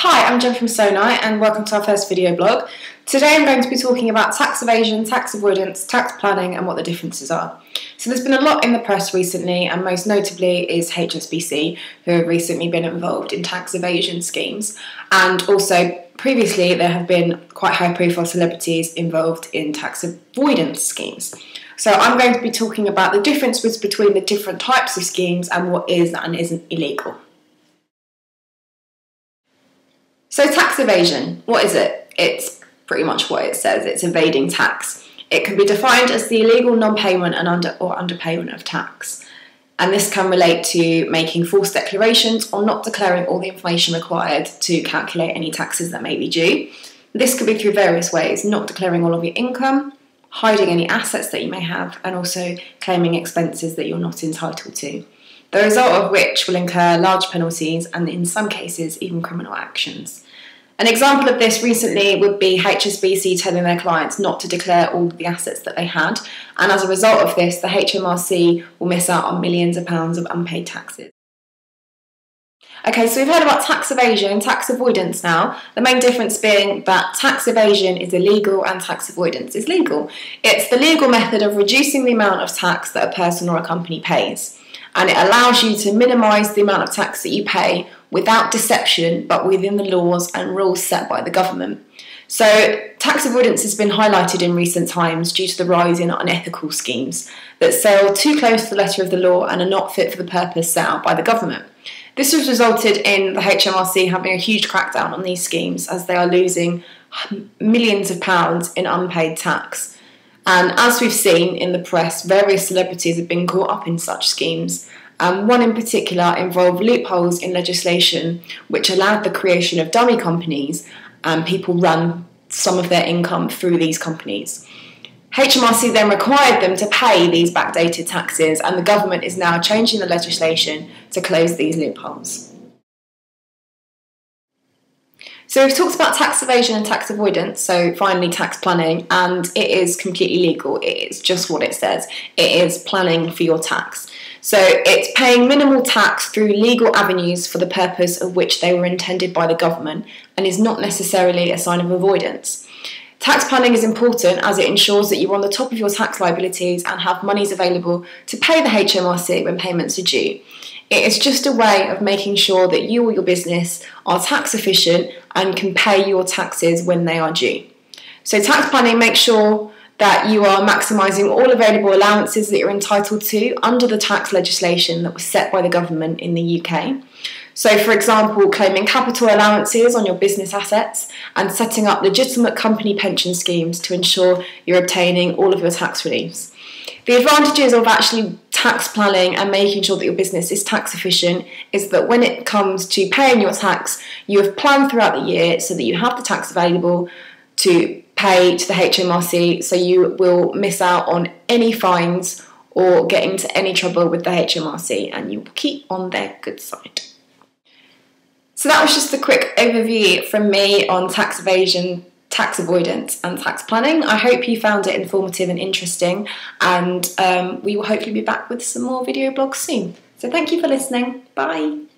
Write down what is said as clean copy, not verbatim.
Hi, I'm Jen from Sonai and welcome to our first video blog. Today I'm going to be talking about tax evasion, tax avoidance, tax planning and what the differences are. So there's been a lot in the press recently, and most notably is HSBC, who have recently been involved in tax evasion schemes, and also previously there have been quite high profile celebrities involved in tax avoidance schemes. So I'm going to be talking about the differences between the different types of schemes and what is and isn't illegal. So tax evasion, what is it? It's pretty much what it says, it's evading tax. It can be defined as the illegal non-payment and underpayment of tax. And this can relate to making false declarations or not declaring all the information required to calculate any taxes that may be due. This could be through various ways: not declaring all of your income, hiding any assets that you may have, and also claiming expenses that you're not entitled to. The result of which will incur large penalties and in some cases even criminal actions. An example of this recently would be HSBC telling their clients not to declare all of the assets that they had, and as a result of this the HMRC will miss out on millions of pounds of unpaid taxes. Okay, so we've heard about tax evasion, tax avoidance now, the main difference being that tax evasion is illegal and tax avoidance is legal. It's the legal method of reducing the amount of tax that a person or a company pays. And it allows you to minimise the amount of tax that you pay without deception, but within the laws and rules set by the government. So tax avoidance has been highlighted in recent times due to the rise in unethical schemes that sail too close to the letter of the law and are not fit for the purpose set out by the government. This has resulted in the HMRC having a huge crackdown on these schemes, as they are losing millions of pounds in unpaid tax. And as we've seen in the press, various celebrities have been caught up in such schemes. One in particular involved loopholes in legislation which allowed the creation of dummy companies, and people run some of their income through these companies. HMRC then required them to pay these backdated taxes, and the government is now changing the legislation to close these loopholes. So we've talked about tax evasion and tax avoidance, so finally tax planning, and it is completely legal. It is just what it says. It is planning for your tax. So it's paying minimal tax through legal avenues for the purpose of which they were intended by the government, and is not necessarily a sign of avoidance. Tax planning is important as it ensures that you're on the top of your tax liabilities and have monies available to pay the HMRC when payments are due. It is just a way of making sure that you or your business are tax efficient and can pay your taxes when they are due. So tax planning makes sure that you are maximising all available allowances that you're entitled to under the tax legislation that was set by the government in the UK. So for example, claiming capital allowances on your business assets and setting up legitimate company pension schemes to ensure you're obtaining all of your tax reliefs. The advantages of actually tax planning and making sure that your business is tax efficient is that when it comes to paying your tax, you have planned throughout the year so that you have the tax available to pay to the HMRC, so you will miss out on any fines or get into any trouble with the HMRC, and you will keep on their good side. So that was just a quick overview from me on tax evasion, tax avoidance and tax planning. I hope you found it informative and interesting, and we will hopefully be back with some more video blogs soon. So thank you for listening. Bye.